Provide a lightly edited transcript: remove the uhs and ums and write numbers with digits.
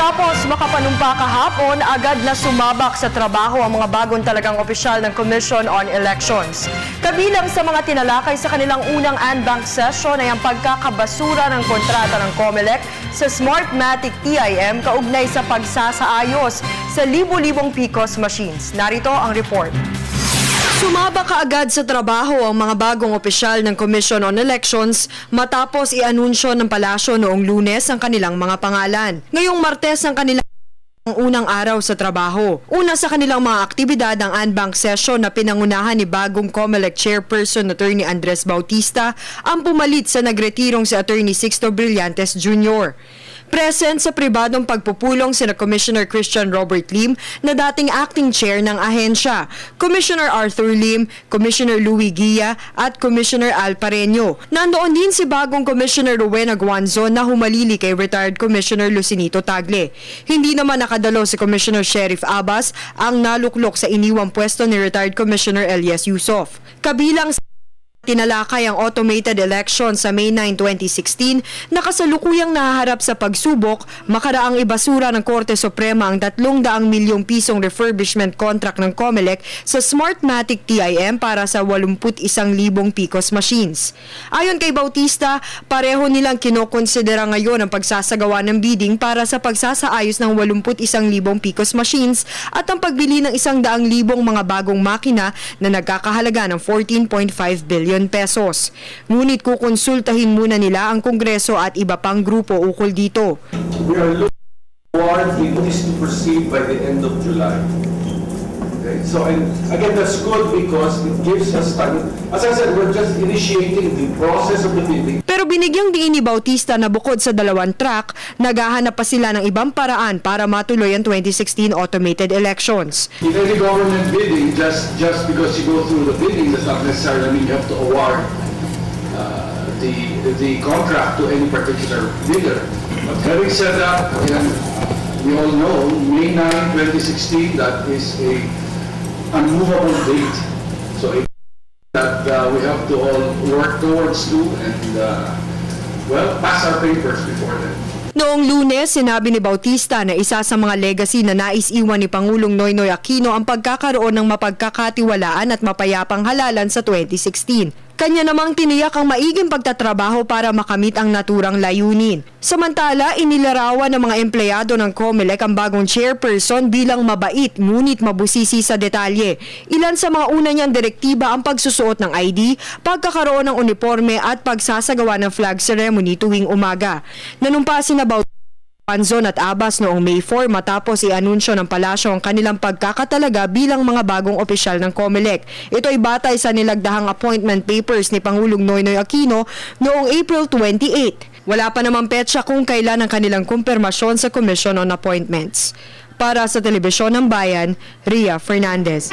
Matapos makapanumpa kahapon, agad na sumabak sa trabaho ang mga bagong talagang opisyal ng Commission on Elections. Kabilang sa mga tinalakay sa kanilang unang ANBank session ay ang pagkakabasura ng kontrata ng COMELEC sa Smartmatic TIM kaugnay sa pagsasaayos sa libo-libong PCOS machines. Narito ang report. Sumabak kaagad sa trabaho ang mga bagong opisyal ng Commission on Elections matapos i-anunsyo ng palasyo noong Lunes ang kanilang mga pangalan. Ngayong Martes ang kanilang unang araw sa trabaho. Una sa kanilang mga aktibidad ang ANBank session na pinangunahan ni bagong COMELEC Chairperson Attorney Andres Bautista ang pumalit sa nagretirong si Attorney Sixto Brillantes Jr. Present sa pribadong pagpupulong sina Commissioner Christian Robert Lim na dating acting chair ng ahensya, Commissioner Arthur Lim, Commissioner Louie Guia at Commissioner Al Pareño. Nandoon din si bagong Commissioner Rowena Guanzo na humalili kay retired Commissioner Lucinito Tagle. Hindi naman nakadalo si Commissioner Sheriff Abbas ang naluklok sa iniwang pwesto ni retired Commissioner Elias Yusof. Kabilang tinalakay ang automated election sa May 9, 2016 na kasalukuyang nahaharap sa pagsubok makaraang ibasura ng Korte Suprema ang 300 milyong pisong refurbishment contract ng COMELEC sa Smartmatic TIM para sa 81,000 PCOS machines. Ayon kay Bautista, pareho nilang kinokonsidera ngayon ang pagsasagawa ng bidding para sa pagsasaayos ng 81,000 PCOS machines at ang pagbili ng 100,000 mga bagong makina na nagkakahalaga ng 14.5 billion pesos. Ngunit kukonsultahin muna nila ang Kongreso at iba pang grupo ukol dito. We are looking forward this to proceed by the end of July. Okay. So again, that's good because it gives us time. As I said, we're just initiating the process of the bidding. Pero binigyang diin ni Bautista na bukod sa 2 track, naghahanap pa sila ng ibang paraan para matuloy ang 2016 automated elections. In any government bidding, just because you go through the bidding does not necessarily mean you have to award the contract to any particular bidder. But having said that, we all know May 9, 2016, that is a unmovable date. So that we have to all work towards and pass our papers before then. Noong Lunes, sinabi ni Bautista na isa sa mga legacy na nais iwan ni Pangulong Noynoy Aquino ang pagkakaroon ng mapagkakatiwalaan at mapayapang halalan sa 2016. Kanya namang tiniyak ang maiging pagtatrabaho para makamit ang naturang layunin. Samantala, inilarawan ng mga empleyado ng COMELEC ang bagong chairperson bilang mabait ngunit mabusisi sa detalye. Ilan sa mga una niyang direktiba ang pagsusuot ng ID, pagkakaroon ng uniforme at pagsasagawa ng flag ceremony tuwing umaga. Nanumpa sina Panzon at Abbas noong May 4 matapos i-anunsyo ng palasyo ang kanilang pagkakatalaga bilang mga bagong opisyal ng COMELEC. Ito ay batay sa nilagdahang appointment papers ni Pangulong Noynoy Aquino noong April 28. Wala pa namang petsa kung kailan ang kanilang kumpirmasyon sa Commission on Appointments. Para sa Telebisyon ng Bayan, Ria Fernandez.